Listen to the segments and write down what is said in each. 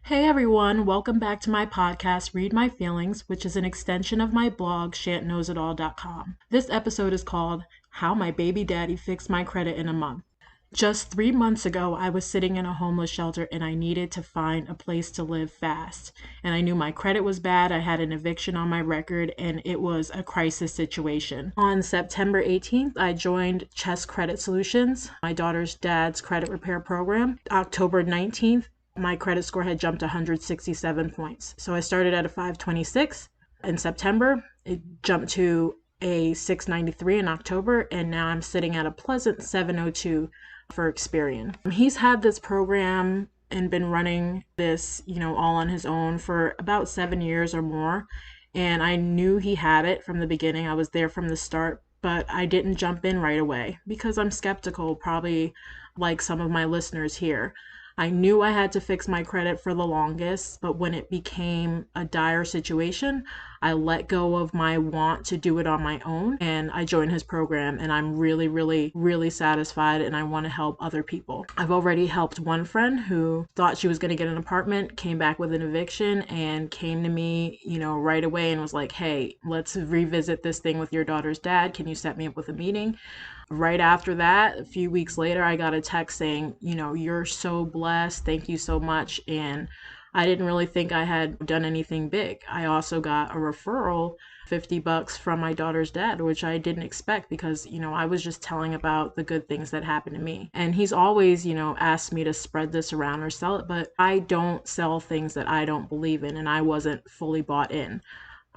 Hey everyone, welcome back to my podcast, Read My Feelings, which is an extension of my blog, Shant-Knows-It-All.com. This episode is called How My Baby Daddy Fixed My Credit in a Month. Just 3 months ago, I was sitting in a homeless shelter and I needed to find a place to live fast. And I knew my credit was bad, I had an eviction on my record, and it was a crisis situation. On September 18th, I joined C.H.E.S.S Credit Solutions, my daughter's dad's credit repair program. October 19th, my credit score had jumped 167 points. So I started at a 526 in September. It jumped to a 693 in October, and now I'm sitting at a pleasant 702 for Experian. He's had this program and been running this, all on his own for about 7 years or more. And I knew he had it from the beginning. I was there from the start, but I didn't jump in right away because I'm skeptical, probably like some of my listeners here. I knew I had to fix my credit for the longest, but when it became a dire situation, I let go of my want to do it on my own and I joined his program, and I'm really, really, really satisfied, and I want to help other people. I've already helped one friend who thought she was going to get an apartment, came back with an eviction, and came to me, right away and was like, hey, let's revisit this thing with your daughter's dad. Can you set me up with a meeting? Right after that, a few weeks later, I got a text saying, you're so blessed. Thank you so much. And I didn't really think I had done anything big. I also got a referral, $50 from my daughter's dad, which I didn't expect because, I was just telling about the good things that happened to me. And he's always, asked me to spread this around or sell it, but I don't sell things that I don't believe in, and I wasn't fully bought in.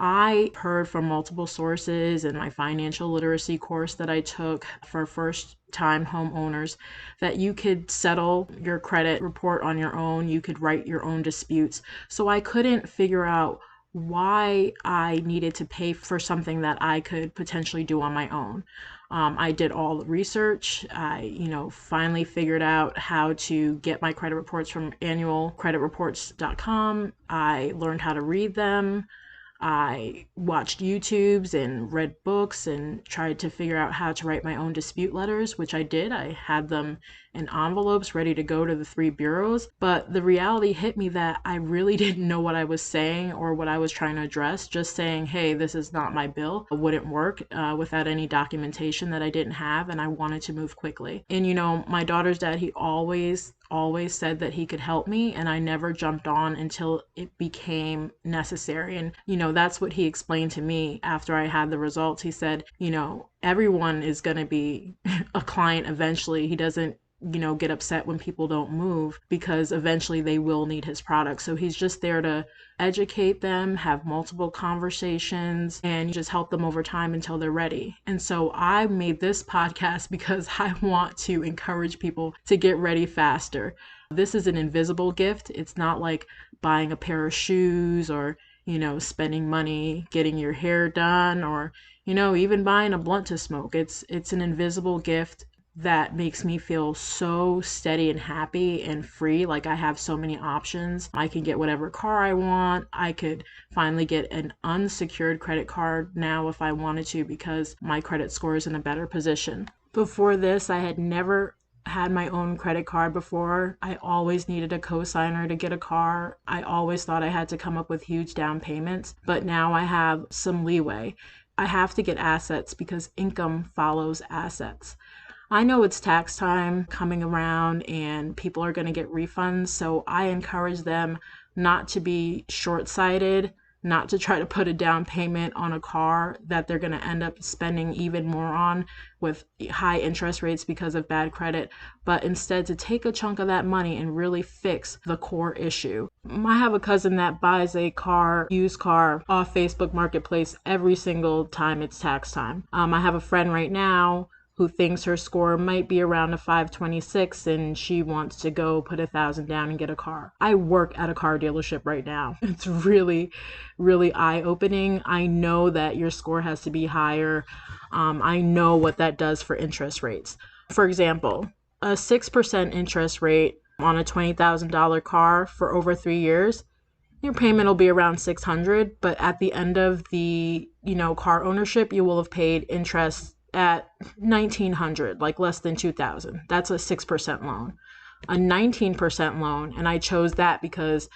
I heard from multiple sources in my financial literacy course that I took for first-time homeowners that you could settle your credit report on your own, you could write your own disputes. So I couldn't figure out why I needed to pay for something that I could potentially do on my own. I did all the research. I, finally figured out how to get my credit reports from annualcreditreports.com. I learned how to read them. I watched YouTubes and read books and tried to figure out how to write my own dispute letters, which I did. I had them in envelopes ready to go to the 3 bureaus. But the reality hit me that I really didn't know what I was saying or what I was trying to address. Just saying, hey, this is not my bill, wouldn't work without any documentation that I didn't have, and I wanted to move quickly. And my daughter's dad, he always said that he could help me, and I never jumped on until it became necessary. And that's what he explained to me after I had the results. He said, everyone is going to be a client eventually. He doesn't get upset when people don't move because eventually they will need his product. So he's just there to educate them, have multiple conversations, and just help them over time until they're ready. And so I made this podcast because I want to encourage people to get ready faster. This is an invisible gift. It's not like buying a pair of shoes or, spending money, getting your hair done, or, even buying a blunt to smoke. It's an invisible gift that makes me feel so steady and happy and free. Like I have so many options. I can get whatever car I want. I could finally get an unsecured credit card now if I wanted to because my credit score is in a better position. Before this, I had never had my own credit card before. I always needed a cosigner to get a car. I always thought I had to come up with huge down payments, but now I have some leeway. I have to get assets because income follows assets. I know it's tax time coming around and people are going to get refunds, so I encourage them not to be short-sighted, not to try to put a down payment on a car that they're going to end up spending even more on with high interest rates because of bad credit, but instead to take a chunk of that money and really fix the core issue. I have a cousin that buys a used car off Facebook Marketplace every single time it's tax time. I have a friend right now who thinks her score might be around a 526 and she wants to go put $1,000 down and get a car. I work at a car dealership right now. It's really, really eye-opening. I know that your score has to be higher. I know what that does for interest rates. For example, a 6% interest rate on a $20,000 car for over 3 years, your payment will be around $600, but at the end of the, car ownership, you will have paid interest at $1,900, like less than $2,000. That's a 6% loan. A 19% loan, and I chose that because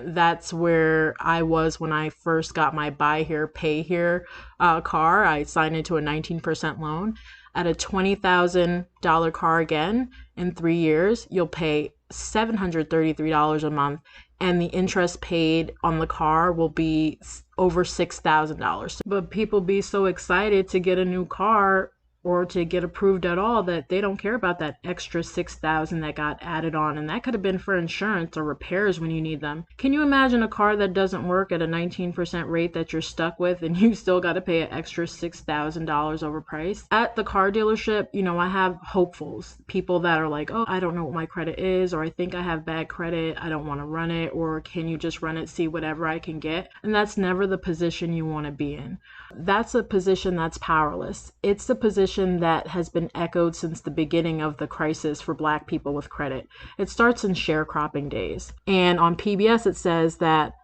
That's where I was when I first got my buy here, pay here car. I signed into a 19% loan. At a $20,000 car again in 3 years, you'll pay $733 a month, and the interest paid on the car will be over $6,000. But people be so excited to get a new car or to get approved at all that they don't care about that extra $6,000 that got added on, and that could have been for insurance or repairs when you need them. Can you imagine a car that doesn't work at a 19% rate that you're stuck with, and you still got to pay an extra $6,000 overpriced? At the car dealership, I have hopefuls, people that are like, oh, I don't know what my credit is, or I think I have bad credit, I don't want to run it, or can you just run it, see whatever I can get? And that's never the position you want to be in. That's a position that's powerless. It's the position that has been echoed since the beginning of the crisis for Black people with credit. It starts in sharecropping days. And on PBS, it says that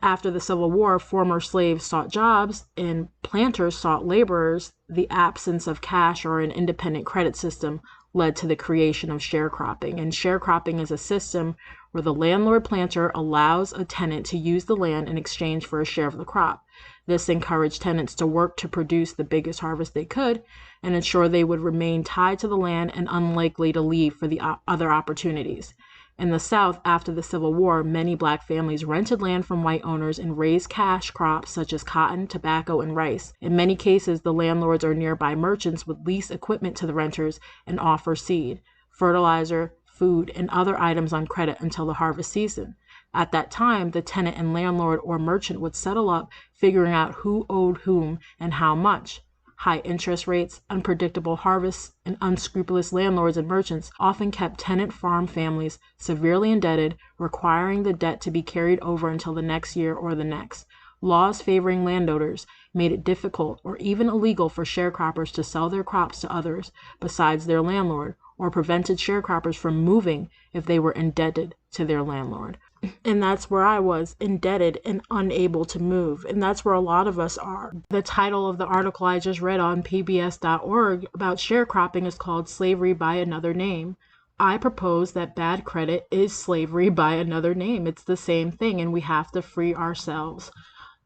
after the Civil War, former slaves sought jobs and planters sought laborers. The absence of cash or an independent credit system led to the creation of sharecropping. And sharecropping is a system where the landlord planter allows a tenant to use the land in exchange for a share of the crop. This encouraged tenants to work to produce the biggest harvest they could and ensure they would remain tied to the land and unlikely to leave for the other opportunities. In the South, after the Civil War, many Black families rented land from white owners and raised cash crops such as cotton, tobacco, and rice. In many cases, the landlords or nearby merchants would lease equipment to the renters and offer seed, fertilizer, food, and other items on credit until the harvest season. At that time, the tenant and landlord or merchant would settle up, figuring out who owed whom and how much. High interest rates, unpredictable harvests, and unscrupulous landlords and merchants often kept tenant farm families severely indebted, requiring the debt to be carried over until the next year or the next. Laws favoring landowners made it difficult or even illegal for sharecroppers to sell their crops to others besides their landlord, or prevented sharecroppers from moving if they were indebted to their landlord. And that's where I was, indebted and unable to move. And that's where a lot of us are. The title of the article I just read on pbs.org about sharecropping is called Slavery by Another Name. I propose that bad credit is slavery by another name. It's the same thing, and we have to free ourselves.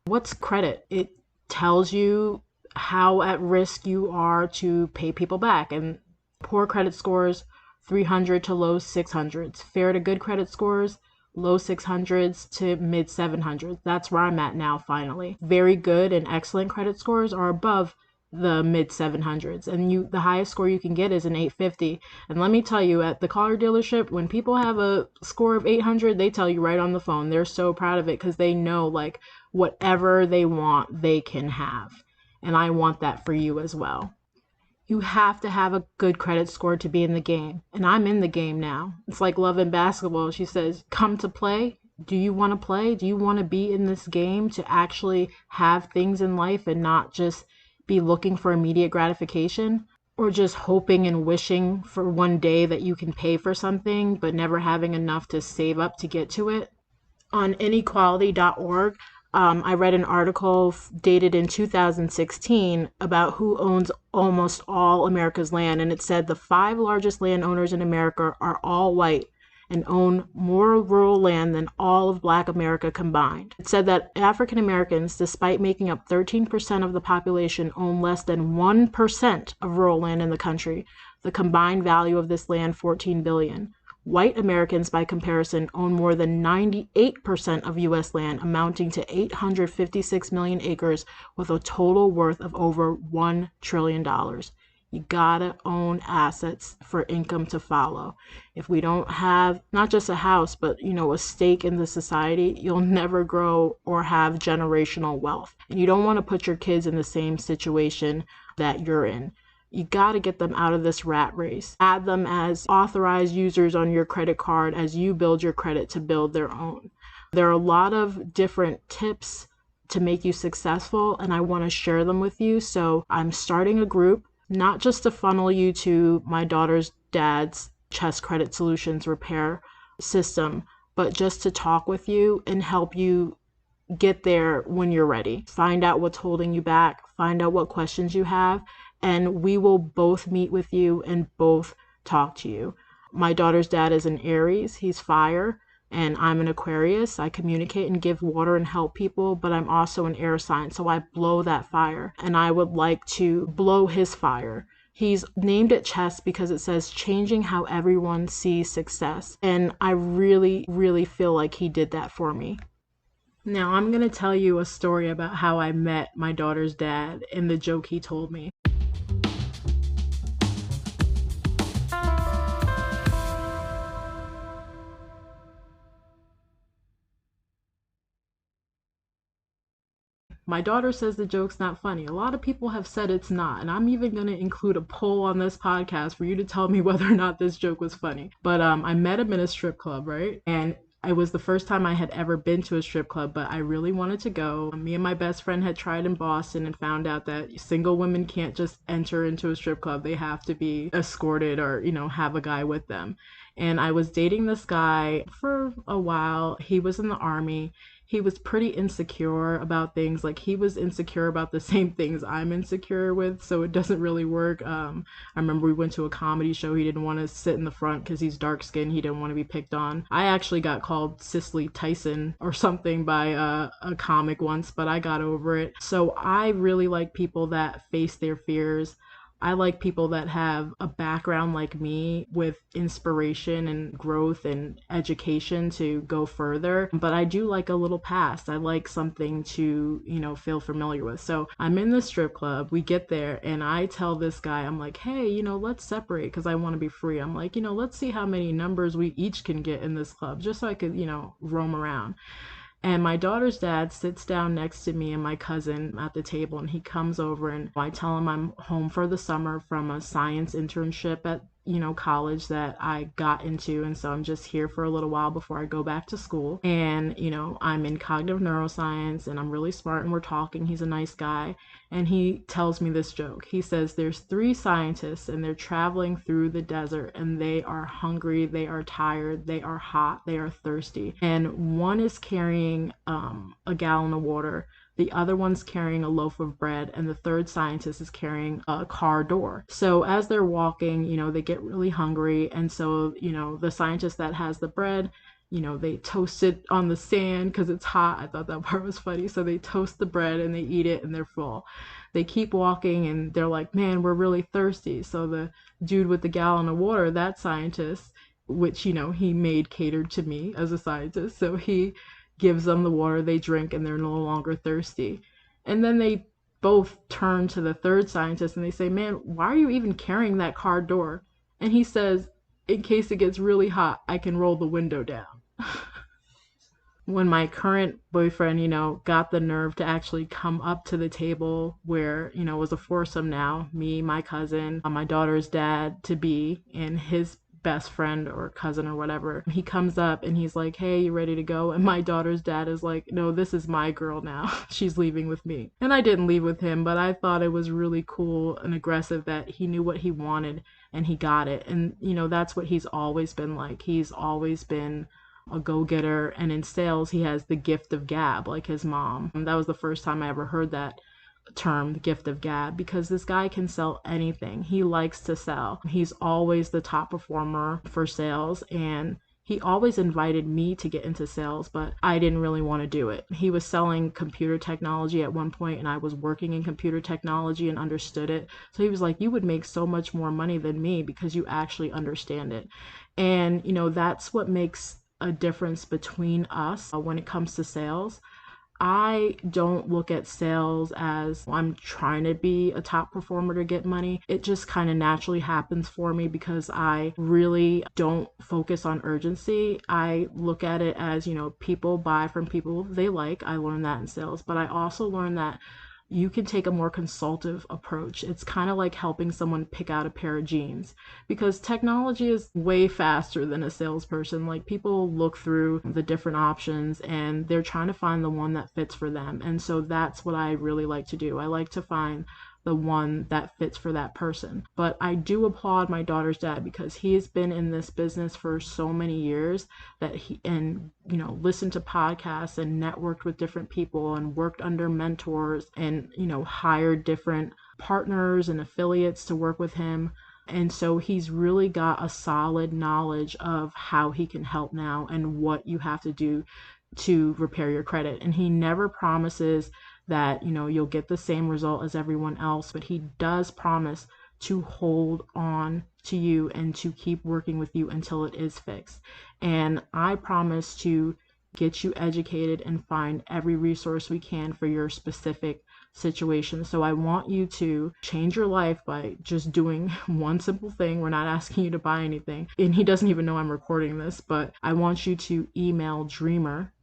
What's credit? It tells you how at risk you are to pay people back. And poor credit scores, 300 to low 600s. Fair to good credit scores, low 600s to mid 700s. That's where I'm at now, finally. Very good and excellent credit scores are above the mid 700s, and the highest score you can get is an 850. And let me tell you, at the car dealership, when people have a score of 800, they tell you right on the phone. They're so proud of it because they know, like, whatever they want, they can have. And I want that for you as well. You have to have a good credit score to be in the game. And I'm in the game now. It's like Love and Basketball. She says, come to play. Do you want to play? Do you want to be in this game to actually have things in life and not just be looking for immediate gratification, or just hoping and wishing for one day that you can pay for something but never having enough to save up to get to it? On inequality.org, I read an article dated in 2016 about who owns almost all America's land, and it said the 5 largest landowners in America are all white and own more rural land than all of Black America combined. It said that African Americans, despite making up 13% of the population, own less than 1% of rural land in the country. The combined value of this land, $14 billion. White Americans, by comparison, own more than 98% of U.S. land, amounting to 856 million acres with a total worth of over $1 trillion. You gotta own assets for income to follow. If we don't have not just a house, but a stake in the society, you'll never grow or have generational wealth. And you don't want to put your kids in the same situation that you're in. You got to get them out of this rat race. Add them as authorized users on your credit card as you build your credit to build their own. There are a lot of different tips to make you successful, and I want to share them with you. So I'm starting a group, not just to funnel you to my daughter's dad's C.H.E.S.S Credit Solutions repair system, but just to talk with you and help you get there when you're ready. Find out what's holding you back, find out what questions you have, and we will both meet with you and both talk to you. My daughter's dad is an Aries, he's fire, And I'm an Aquarius. I communicate and give water and help people, but I'm also an air sign. So I blow that fire, and I would like to blow his fire. He's named it C.H.E.S.S because it says changing how everyone sees success. And I really, really feel like he did that for me. Now, I'm going to tell you a story about how I met my daughter's dad and the joke he told me. My daughter says the joke's not funny. A lot of people have said it's not, and I'm even going to include a poll on this podcast for you to tell me whether or not this joke was funny. But I met him in a strip club, right? And it was the first time I had ever been to a strip club, but I really wanted to go. Me and my best friend had tried in Boston and found out that single women can't just enter into a strip club. They have to be escorted or, have a guy with them. And I was dating this guy for a while. He was in the army. He was pretty insecure about things. Like, he was insecure about the same things I'm insecure with, so it doesn't really work. I remember we went to a comedy show. He didn't want to sit in the front because he's dark skinned. He didn't want to be picked on. I actually got called Cicely Tyson or something by a comic once, but I got over it. So I really like people that face their fears. I like people that have a background like me with inspiration and growth and education to go further. But I do like a little past. I like something to, feel familiar with. So I'm in the strip club. We get there and I tell this guy, I'm like, hey, let's separate because I want to be free. I'm like, let's see how many numbers we each can get in this club just so I could, roam around. And my daughter's dad sits down next to me and my cousin at the table, and he comes over and I tell him I'm home for the summer from a science internship at college that I got into, and so I'm just here for a little while before I go back to school. And I'm in cognitive neuroscience and I'm really smart, and we're talking. He's a nice guy, and he tells me this joke. He says there's 3 scientists and they're traveling through the desert, and they are hungry, they are tired, they are hot, they are thirsty, and one is carrying a gallon of water, the other one's carrying a loaf of bread, and the third scientist is carrying a car door. So as they're walking, they get really hungry, and so, the scientist that has the bread, they toast it on the sand because it's hot. I thought that part was funny. So they toast the bread and they eat it and they're full. They keep walking and they're like, man, we're really thirsty. So the dude with the gallon of water, that scientist, which, he made catered to me as a scientist. So he gives them the water, they drink, and they're no longer thirsty. And then they both turn to the third scientist and they say, man, why are you even carrying that car door? And he says, in case it gets really hot, I can roll the window down. When my current boyfriend, got the nerve to actually come up to the table where, it was a foursome now, me, my cousin, my daughter's dad to be, and his best friend or cousin or whatever, he comes up and he's like, hey, you ready to go? And my daughter's dad is like, no, this is my girl now. She's leaving with me. And I didn't leave with him, but I thought it was really cool and aggressive that he knew what he wanted and he got it. And, that's what he's always been like. He's always been a go-getter, and in sales he has the gift of gab like his mom. And that was the first time I ever heard that term, the gift of gab, because this guy can sell anything. He likes to sell. He's always the top performer for sales, and he always invited me to get into sales, but I didn't really want to do it. He was selling computer technology at one point, and I was working in computer technology and understood it. So he was like, you would make so much more money than me because you actually understand it. And, that's what makes a difference between us when it comes to sales. I don't look at sales as I'm trying to be a top performer to get money. It just kind of naturally happens for me because I really don't focus on urgency. I look at it as, people buy from people they like. I learned that in sales, but I also learned that you can take a more consultative approach. It's kind of like helping someone pick out a pair of jeans, because technology is way faster than a salesperson. Like, people look through the different options and they're trying to find the one that fits for them. And so that's what I really like to do. I like to find the one that fits for that person. But I do applaud my daughter's dad because he has been in this business for so many years that listened to podcasts and networked with different people and worked under mentors and, hired different partners and affiliates to work with him. And so he's really got a solid knowledge of how he can help now and what you have to do to repair your credit. And he never promises that, you'll get the same result as everyone else, but he does promise to hold on to you and to keep working with you until it is fixed. And I promise to get you educated and find every resource we can for your specific situation. So I want you to change your life by just doing one simple thing. We're not asking you to buy anything. And he doesn't even know I'm recording this, but I want you to email Dreamer,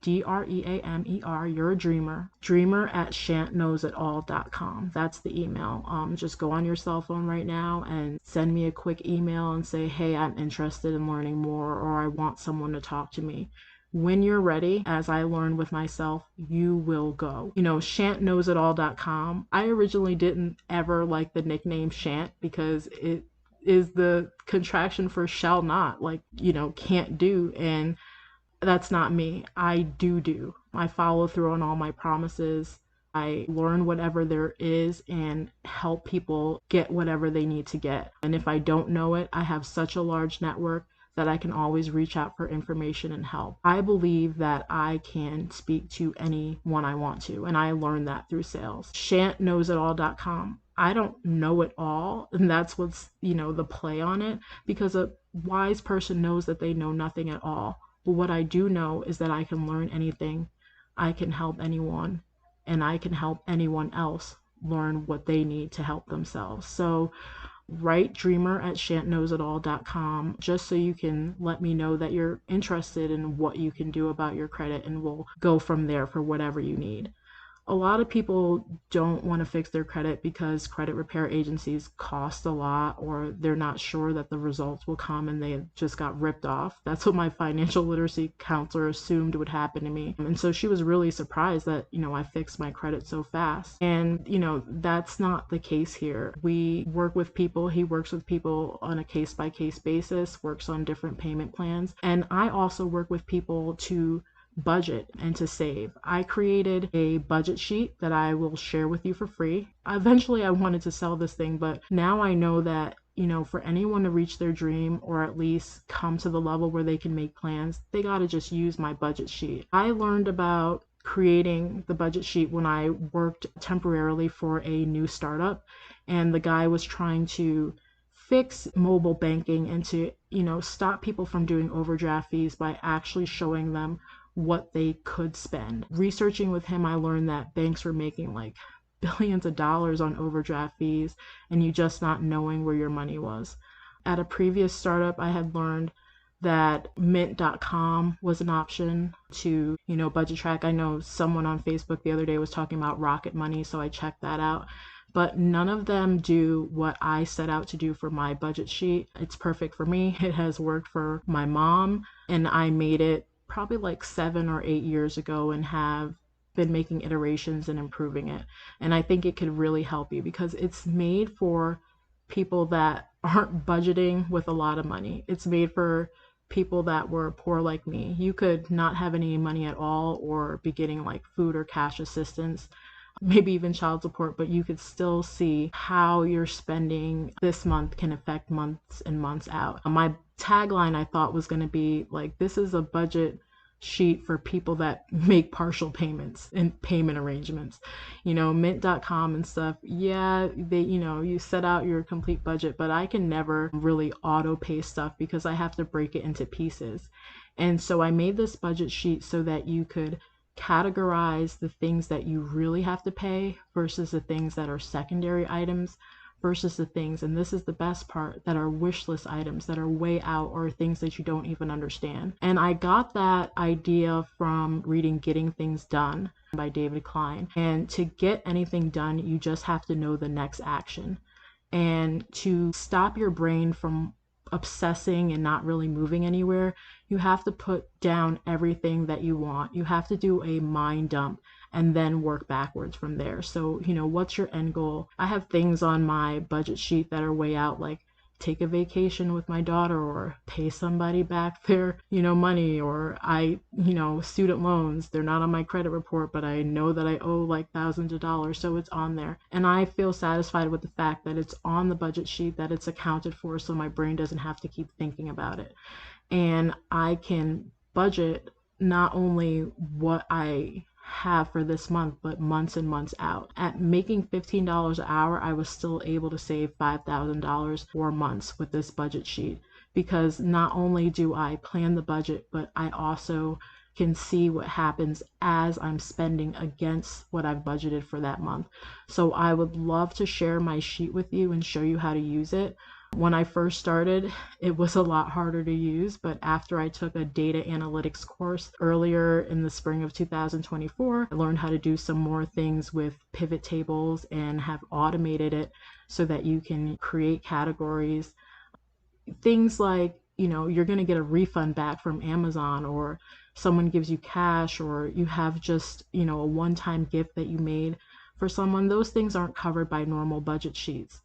Dreamer, you're a dreamer at Shant-Knows-It-All.com. That's the email. Just go on your cell phone right now and send me a quick email and say, hey, I'm interested in learning more, or I want someone to talk to me. When you're ready, as I learned with myself, you will go. Shant-Knows-It-All.com. I originally didn't ever like the nickname Shant because it is the contraction for shall not, like, can't do. And that's not me. I do. I follow through on all my promises. I learn whatever there is and help people get whatever they need to get. And if I don't know it, I have such a large network that I can always reach out for information and help. I believe that I can speak to anyone I want to, and I learned that through sales. Shant-Knows-It-All.com. I don't know it all, and that's what's, the play on it, because a wise person knows that they know nothing at all. But what I do know is that I can learn anything, I can help anyone, and I can help anyone else learn what they need to help themselves. So write Dreamer at Shant-Knows-It-All.com just so you can let me know that you're interested in what you can do about your credit, and we'll go from there for whatever you need. A lot of people don't want to fix their credit because credit repair agencies cost a lot, or they're not sure that the results will come and they just got ripped off. That's what my financial literacy counselor assumed would happen to me. And so she was really surprised that, I fixed my credit so fast. And, that's not the case here. We work with people. He works with people on a case-by-case basis, works on different payment plans. And I also work with people to budget and to save. I created a budget sheet that I will share with you for free. Eventually I wanted to sell this thing, but now I know that, for anyone to reach their dream or at least come to the level where they can make plans, they got to just use my budget sheet. I learned about creating the budget sheet when I worked temporarily for a new startup, and the guy was trying to fix mobile banking and to, stop people from doing overdraft fees by actually showing them what they could spend. Researching with him, I learned that banks were making like billions of dollars on overdraft fees, and you just not knowing where your money was. At a previous startup, I had learned that mint.com was an option to, budget track. I know someone on Facebook the other day was talking about Rocket Money, so I checked that out. But none of them do what I set out to do for my budget sheet. It's perfect for me. It has worked for my mom, and I made it probably like 7 or 8 years ago and have been making iterations and improving it. And I think it could really help you because it's made for people that aren't budgeting with a lot of money. It's made for people that were poor like me. You could not have any money at all or be getting like food or cash assistance, maybe even child support, but you could still see how your spending this month can affect months and months out. My tagline I thought was going to be like, this is a budget sheet for people that make partial payments and payment arrangements. Mint.com and stuff, yeah, they, you set out your complete budget, but I can never really auto pay stuff because I have to break it into pieces. And so I made this budget sheet so that you could categorize the things that you really have to pay versus the things that are secondary items versus the things, and this is the best part, that are wish list items that are way out or things that you don't even understand. And I got that idea from reading Getting Things Done by David Klein. And to get anything done, you just have to know the next action. And to stop your brain from obsessing and not really moving anywhere, you have to put down everything that you want. You have to do a mind dump and then work backwards from there. So, what's your end goal? I have things on my budget sheet that are way out, like take a vacation with my daughter or pay somebody back their, money, or student loans. They're not on my credit report, but I know that I owe like thousands of dollars, so it's on there. And I feel satisfied with the fact that it's on the budget sheet, that it's accounted for, so my brain doesn't have to keep thinking about it. And I can budget not only what I have for this month, but months and months out. At making $15 an hour, I was still able to save $5,000 for months with this budget sheet, because not only do I plan the budget, but I also can see what happens as I'm spending against what I've budgeted for that month. So I would love to share my sheet with you and show you how to use it. When I first started, it was a lot harder to use, but after I took a data analytics course earlier in the spring of 2024, I learned how to do some more things with pivot tables and have automated it so that you can create categories. Things like, you're going to get a refund back from Amazon, or someone gives you cash, or you have just, a one-time gift that you made for someone. Those things aren't covered by normal budget sheets.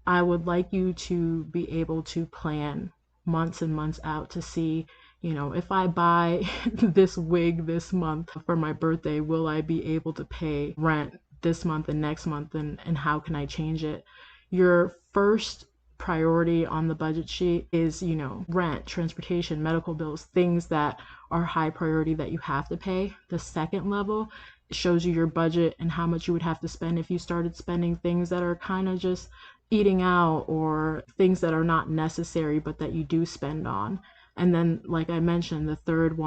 I would like you to be able to plan months and months out to see, if I buy this wig this month for my birthday, will I be able to pay rent this month and next month, and how can I change it? Your first priority on the budget sheet is, rent, transportation, medical bills, things that are high priority that you have to pay. The second level shows you your budget and how much you would have to spend if you started spending things that are kind of just eating out, or things that are not necessary but that you do spend on. And then, like I mentioned, the third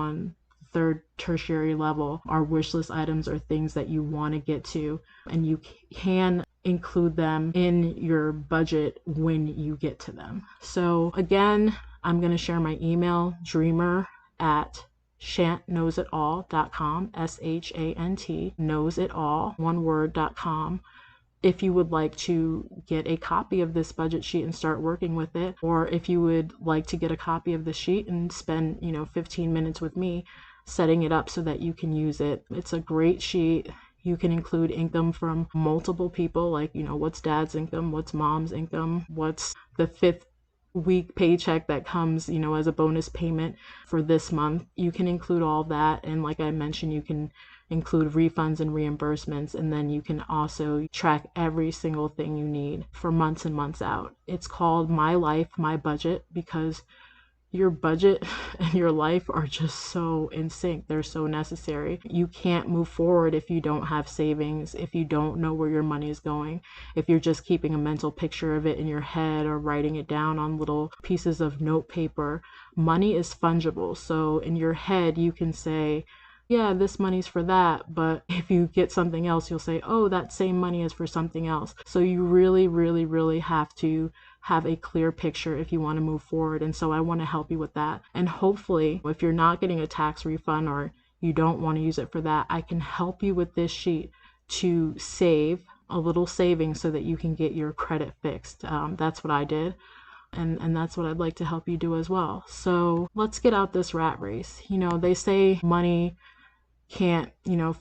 tertiary level are wish list items, or things that you want to get to, and you can include them in your budget when you get to them. So again, I'm going to share my email, dreamer@Shant-Knows-It-All.com, SHANT knows-it-all, one word.com. If you would like to get a copy of this budget sheet and start working with it, or if you would like to get a copy of the sheet and spend 15 minutes with me setting it up so that you can use it. It's a great sheet. You can include income from multiple people, like, what's dad's income, what's mom's income, what's the fifth week paycheck that comes, as a bonus payment for this month. You can include all that. And like I mentioned, you can include refunds and reimbursements, and then you can also track every single thing you need for months and months out. It's called My Life, My Budget, because your budget and your life are just so in sync. They're so necessary. You can't move forward if you don't have savings, if you don't know where your money is going, if you're just keeping a mental picture of it in your head or writing it down on little pieces of note paper. Money is fungible. So in your head, you can say, yeah, this money's for that. But if you get something else, you'll say, oh, that same money is for something else. So you really, really, really have to have a clear picture if you want to move forward. And so I want to help you with that. And hopefully, if you're not getting a tax refund or you don't want to use it for that, I can help you with this sheet to save a little savings so that you can get your credit fixed. That's what I did. And that's what I'd like to help you do as well. So let's get out this rat race. They say money can't,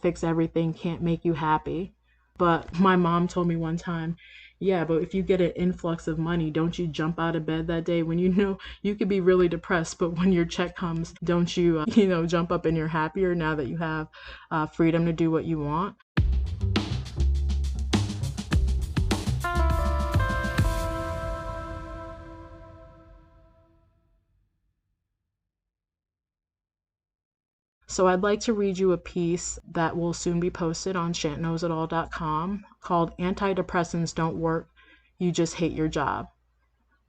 fix everything, can't make you happy. But my mom told me one time, yeah, but if you get an influx of money, don't you jump out of bed that day when you could be really depressed, but when your check comes, don't you, jump up and you're happier now that you have freedom to do what you want? So I'd like to read you a piece that will soon be posted on Shant-Knows-It-All.com called Antidepressants Don't Work, You Just Hate Your Job.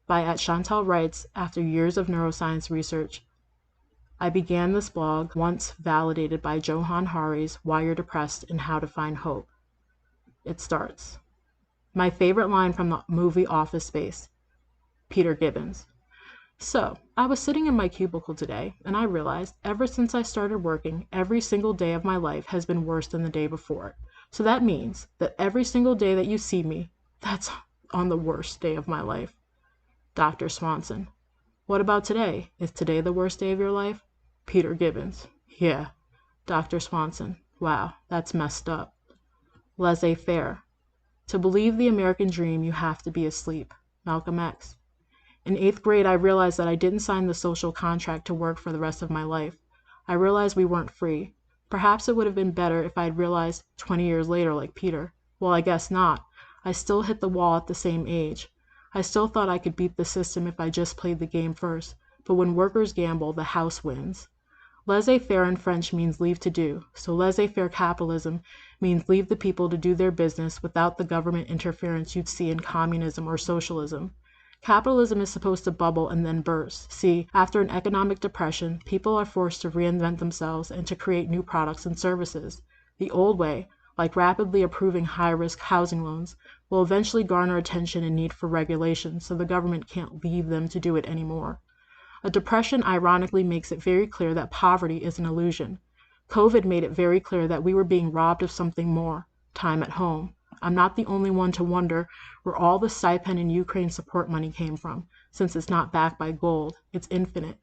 By Chantal writes, after years of neuroscience research, I began this blog once validated by Johann Hari's Why You're Depressed and How to Find Hope. It starts. My favorite line from the movie Office Space, Peter Gibbons. So, I was sitting in my cubicle today, and I realized ever since I started working, every single day of my life has been worse than the day before it. So that means that every single day that you see me, that's on the worst day of my life. Dr. Swanson. What about today? Is today the worst day of your life? Peter Gibbons. Yeah. Dr. Swanson. Wow, that's messed up. Laissez-faire. To believe the American dream, you have to be asleep. Malcolm X. In 8th grade, I realized that I didn't sign the social contract to work for the rest of my life. I realized we weren't free. Perhaps it would have been better if I had realized 20 years later like Peter. Well, I guess not. I still hit the wall at the same age. I still thought I could beat the system if I just played the game first. But when workers gamble, the house wins. Laissez-faire in French means leave to do, so laissez-faire capitalism means leave the people to do their business without the government interference you'd see in communism or socialism. Capitalism is supposed to bubble and then burst. See, after an economic depression, people are forced to reinvent themselves and to create new products and services. The old way, like rapidly approving high-risk housing loans, will eventually garner attention and need for regulation, so the government can't leave them to do it anymore. A depression ironically makes it very clear that poverty is an illusion. COVID made it very clear that we were being robbed of something more, time at home. I'm not the only one to wonder where all the stipend and Ukraine support money came from, since it's not backed by gold, it's infinite.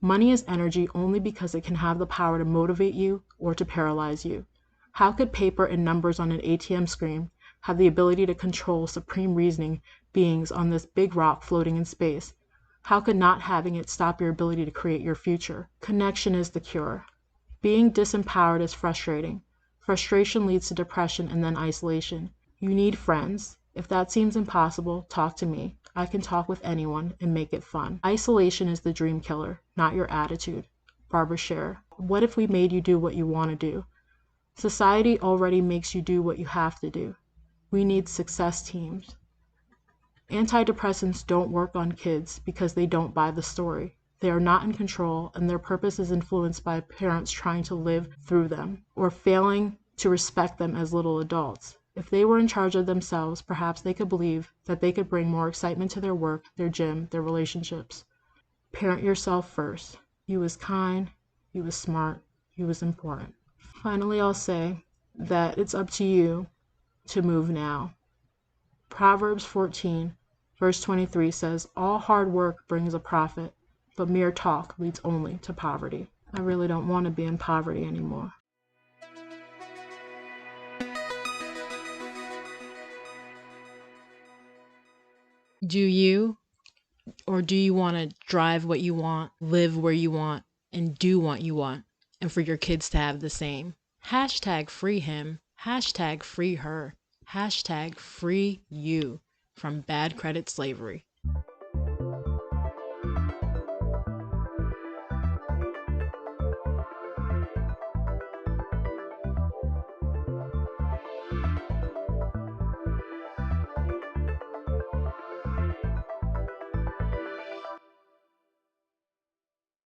Money is energy only because it can have the power to motivate you or to paralyze you. How could paper and numbers on an ATM screen have the ability to control supreme reasoning beings on this big rock floating in space? How could not having it stop your ability to create your future? Connection is the cure. Being disempowered is frustrating. Frustration leads to depression and then isolation. You need friends. If that seems impossible, talk to me. I can talk with anyone and make it fun. Isolation is the dream killer, not your attitude. Barbara Sher. What if we made you do what you want to do? Society already makes you do what you have to do. We need success teams. Antidepressants don't work on kids because they don't buy the story. They are not in control, and their purpose is influenced by parents trying to live through them or failing to respect them as little adults. If they were in charge of themselves, perhaps they could believe that they could bring more excitement to their work, their gym, their relationships. Parent yourself first. You is kind, you is smart, you is important. Finally, I'll say that it's up to you to move now. Proverbs 14, verse 23 says, "All hard work brings a profit, but mere talk leads only to poverty." I really don't want to be in poverty anymore. Do you, or do you want to drive what you want, live where you want, and do what you want, and for your kids to have the same? Hashtag free him, hashtag free her, hashtag free you from bad credit slavery.